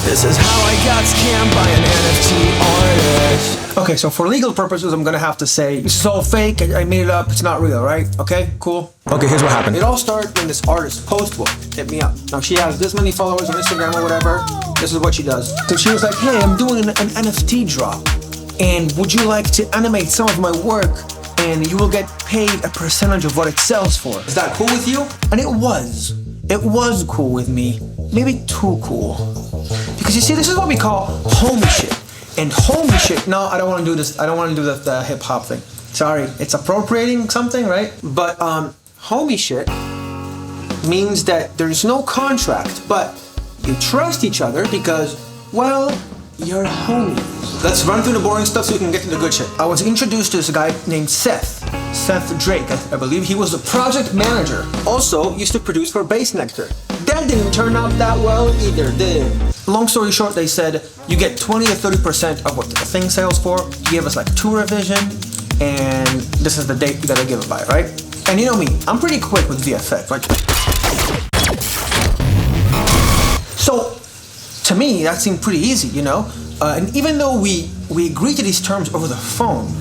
This is how I got scammed by an NFT artist. Okay, so for legal purposes, I'm gonna have to say this is all fake. I made it up. It's not real, right? Okay, cool. Okay, here's what happened. It all started when this artist, Postbook, hit me up. Now she has this many followers on Instagram or whatever. This is what she does. So she was like, hey, I'm doing an NFT drop, and would you like to animate some of my work? And you will get paid a percentage of what it sells for. Is that cool with you? And it was. It was cool with me. Maybe too cool. Because you see, this is what we call homie shit. And homie shit, no, I don't want to do this. I don't want to do the hip hop thing. Sorry, it's appropriating something, right? But homie shit means that there's no contract, but you trust each other because, well, you're homies. Let's run through the boring stuff so we can get to the good shit. I was introduced to this guy named Seth Drake, I believe. He was the project manager. Also, used to produce for Bass Nectar. That didn't turn out that well either, did it? Long story short, they said you get 20 to 30% of what the thing sells for. You give us like 2 revision, and this is the date you gotta give it by, right? And you know me, I'm pretty quick with VFX, right? So, to me, that seemed pretty easy, you know? And even though we agreed to these terms over the phone,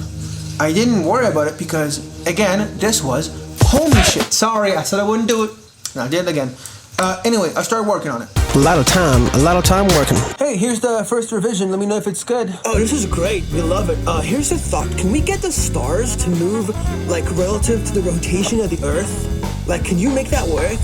I didn't worry about it because, again, this was homie shit. Sorry, I said I wouldn't do it, and I did it again. Anyway, I started working on it. A lot of time working. Hey, here's the first revision. Let me know if it's good. Oh, this is great. We love it. Here's a thought. Can we get the stars to move, like, relative to the rotation of the Earth? Like, can you make that work?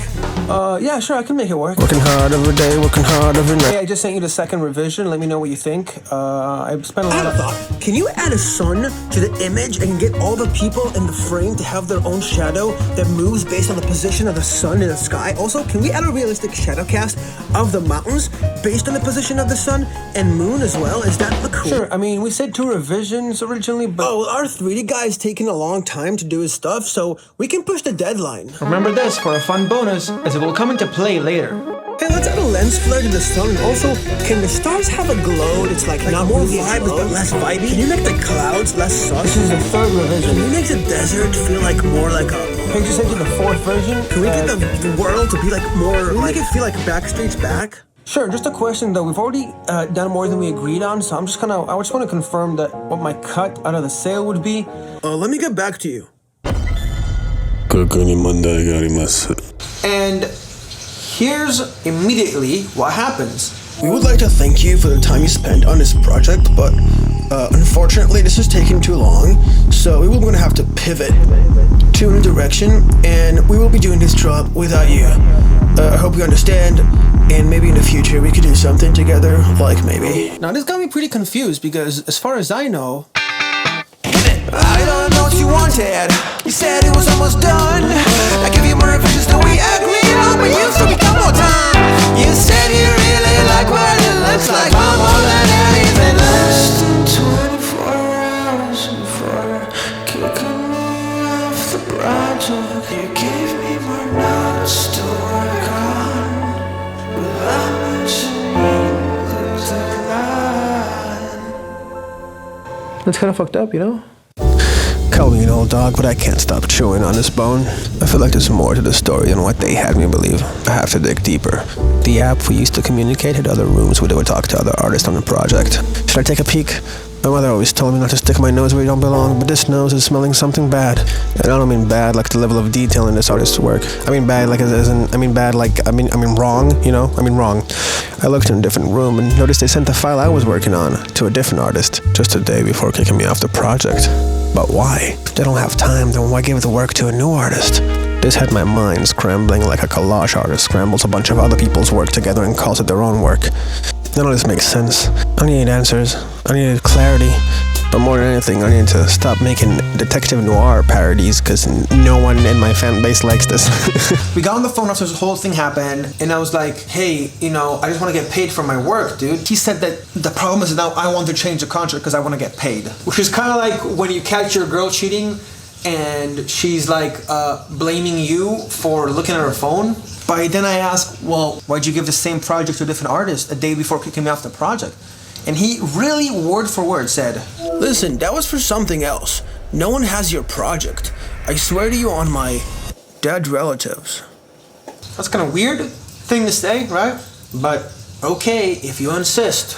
Yeah, sure, I can make it work. Working hard every day, working hard every night. Hey, I just sent you the second revision. Let me know what you think. I spent a lot of thought. Can you add a sun to the image and get all the people in the frame to have their own shadow that moves based on the position of the sun in the sky? Also, can we add a realistic shadow cast of the mountains based on the position of the sun and moon as well? Is that cool? Sure, I mean, we said 2 revisions originally, but... Oh, well, our 3D guy is taking a long time to do his stuff, so we can push the deadline. Remember this for a fun bonus, as it will come into play later. Hey, let's add a lens flare to the sun. And also, can the stars have a glow that's like not more vibes but less vibey? Can you make the clouds less sus? This is the 3rd revision. Can you make the desert feel like more like a... Can you just into the 4th version? Can we get the world to be like more... Can we make it feel like Backstreet's back? Sure, just a question though. We've already done more than we agreed on, so I just want to confirm that what my cut out of the sale would be. Let me get back to you. And here's immediately what happens. We would like to thank you for the time you spent on this project, but unfortunately this is taking too long, so we were going to have to pivot to a new direction, and we will be doing this drop without you. I hope you understand, and maybe in the future we could do something together, like maybe. Now this got me pretty confused because as far as I know, I don't know what you wanted. You said it was almost done. I give you more revisions than we agreed on, but you still got more time. You said you really like what it looks like, far more than anything. Less than 24 hours before kicking me off the project. You gave me more notes to work on, without mentioning the deadline. that's kind of fucked up, you know? Call me an old dog, but I can't stop chewing on this bone. I feel like there's more to the story than what they had me believe. I have to dig deeper. The app we used to communicate had other rooms where they would talk to other artists on the project. Should I take a peek? My mother always told me not to stick my nose where you don't belong, but this nose is smelling something bad. And I don't mean bad like the level of detail in this artist's work. I mean bad like as in, I mean bad like, I mean wrong, you know? I mean wrong. I looked in a different room and noticed they sent the file I was working on to a different artist just a day before kicking me off the project. But why? If they don't have time, then why give the work to a new artist? This had my mind scrambling like a collage artist scrambles a bunch of other people's work together and calls it their own work. None of this makes sense. I needed answers. I needed clarity. But more than anything, I need to stop making detective noir parodies because no one in my fan base likes this. We got on the phone after this whole thing happened, and I was like, hey, you know, I just want to get paid for my work, dude. He said that the problem is now I want to change the contract because I want to get paid. Which is kind of like when you catch your girl cheating and she's like blaming you for looking at her phone. But then I asked, well, why'd you give the same project to a different artist a day before kicking me off the project? And he really, word for word, said, listen, that was for something else. No one has your project. I swear to you on my dead relatives. That's kind of weird thing to say, right? But Okay, if you insist.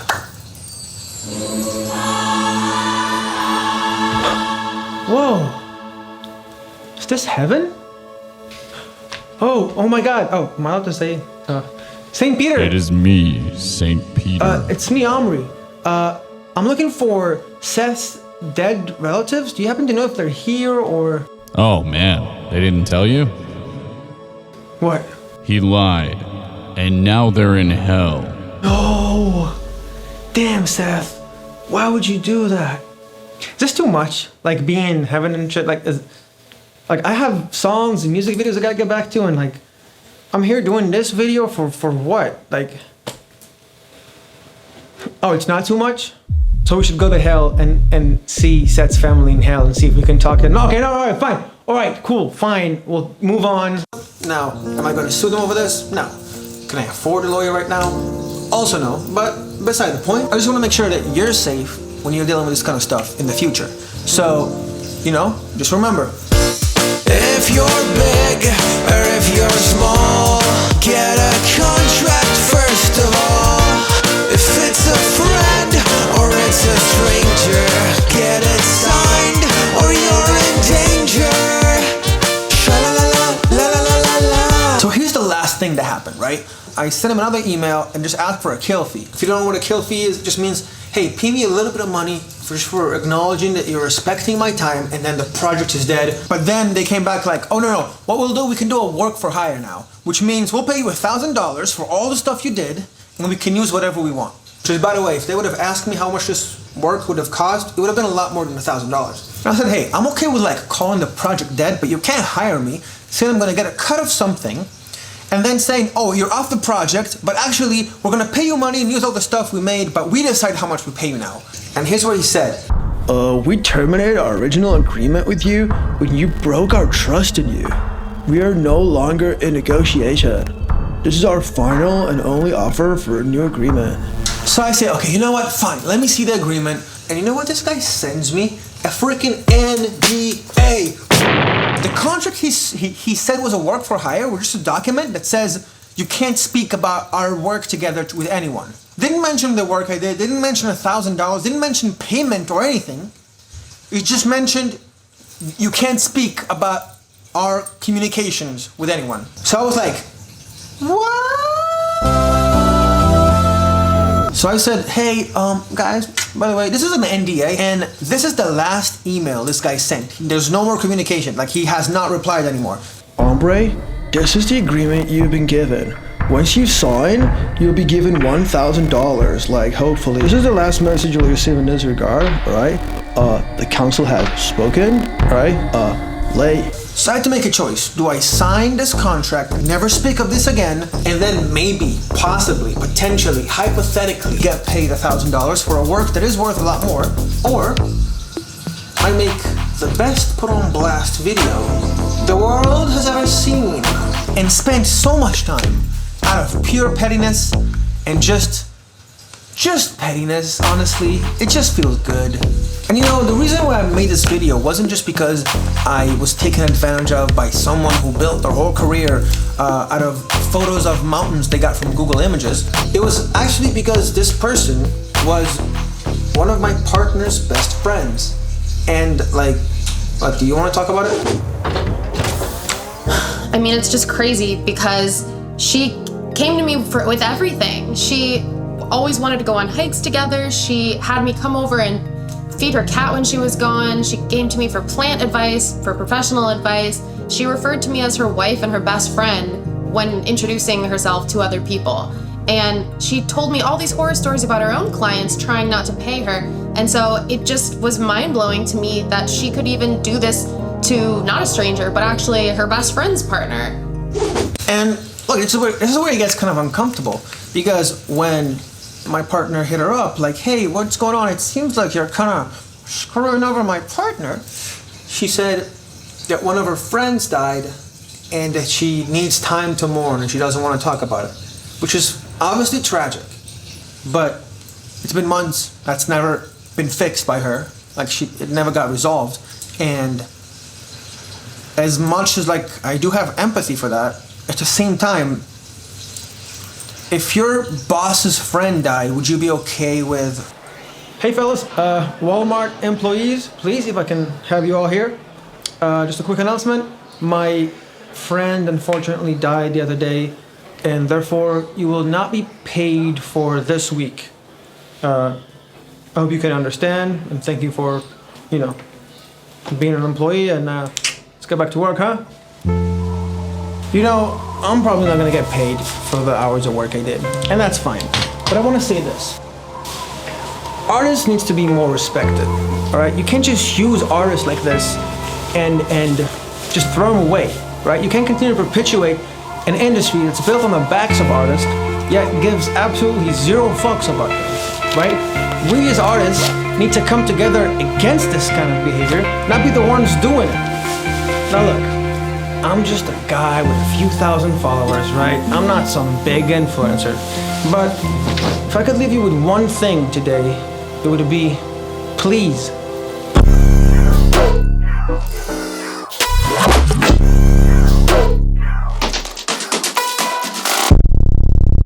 Whoa. Is this heaven? Oh my God. Oh, am I allowed to say St. Peter? It is me, St. Peter. It's me, Omri. I'm looking for Seth's dead relatives. Do you happen to know if they're here or... Oh man, they didn't tell you? What? He lied, and now they're in hell. No! Damn, Seth. Why would you do that? Is this too much? Like being in heaven and shit? Like I have songs and music videos I gotta get back to, and like, I'm here doing this video for what? Like... Oh, it's not too much? So we should go to hell and see Seth's family in hell and see if we can talk to them. Okay, no, all right, fine. All right, cool, fine. We'll move on. Now, am I going to sue them over this? No. Can I afford a lawyer right now? Also no, but beside the point, I just want to make sure that you're safe when you're dealing with this kind of stuff in the future. So, you know, just remember. If you're big or if you're small, get a contract first of all. If it's a friend or it's a stranger, get it signed or you're in danger. Sha-la-la-la-la-la-la-la. So here's the last thing to happen, right? I sent him another email and just asked for a kill fee. If you don't know what a kill fee is, it just means, hey, pay me a little bit of money for acknowledging that you're respecting my time, and then the project is dead. But then they came back like, oh no, what we'll do, we can do a work for hire now, which means we'll pay you $1,000 for all the stuff you did, and we can use whatever we want. Which is, by the way, if they would have asked me how much this work would have cost, it would have been a lot more than $1,000. And I said, hey, I'm okay with like calling the project dead, but you can't hire me, saying I'm gonna get a cut of something, and then saying, oh, you're off the project, but actually, we're gonna pay you money and use all the stuff we made, but we decide how much we pay you now. And here's what he said. We terminated our original agreement with you when you broke our trust in you. We are no longer in negotiation. This is our final and only offer for a new agreement. So I say, okay, you know what? Fine, let me see the agreement. And you know what this guy sends me? A freaking NDA. The contract he said was a work for hire was just a document that says you can't speak about our work together with anyone. Didn't mention the work I did, didn't mention $1,000, didn't mention payment or anything. It just mentioned you can't speak about our communications with anyone. So I was like, what? So I said, hey, guys, by the way, this is an NDA, and this is the last email this guy sent. There's no more communication, like he has not replied anymore. Hombre, this is the agreement you've been given. Once you sign, you'll be given $1,000, like hopefully. This is the last message you'll receive in this regard, alright? The council has spoken, alright? Late. So I had to make a choice. Do I sign this contract, never speak of this again, and then maybe, possibly, potentially, hypothetically get paid $1,000 for a work that is worth a lot more? Or I make the best put on blast video the world has ever seen and spent so much time out of pure pettiness and just pettiness, honestly. It just feels good. And you know, the reason why I made this video wasn't just because I was taken advantage of by someone who built their whole career out of photos of mountains they got from Google Images. It was actually because this person was one of my partner's best friends. And like, do you want to talk about it? I mean, it's just crazy because she came to me with everything. She always wanted to go on hikes together. She had me come over and feed her cat when she was gone. She came to me for plant advice, for professional advice. She referred to me as her wife and her best friend when introducing herself to other people. And she told me all these horror stories about her own clients trying not to pay her. And so it just was mind-blowing to me that she could even do this to not a stranger, but actually her best friend's partner. And look, this is where it gets kind of uncomfortable, because when my partner hit her up, like, hey, what's going on? It seems like you're kind of screwing over my partner. She said that one of her friends died and that she needs time to mourn and she doesn't want to talk about it, which is obviously tragic. But it's been months. That's never been fixed by her. Like, it never got resolved. And as much as like I do have empathy for that, at the same time, If your boss's friend died, would you be okay with... Hey fellas, Walmart employees, please, if I can have you all here. Just a quick announcement. My friend unfortunately died the other day, and therefore you will not be paid for this week. I hope you can understand, and thank you for, being an employee, and let's get back to work, huh? I'm probably not gonna get paid for the hours of work I did, and that's fine. But I wanna say this. Artists needs to be more respected, all right? You can't just use artists like this and just throw them away, right? You can't continue to perpetuate an industry that's built on the backs of artists, yet gives absolutely zero fucks about them, right? We as artists need to come together against this kind of behavior, not be the ones doing it. Now look, I'm just a guy with a few thousand followers, right? I'm not some big influencer. But if I could leave you with one thing today, it would be, please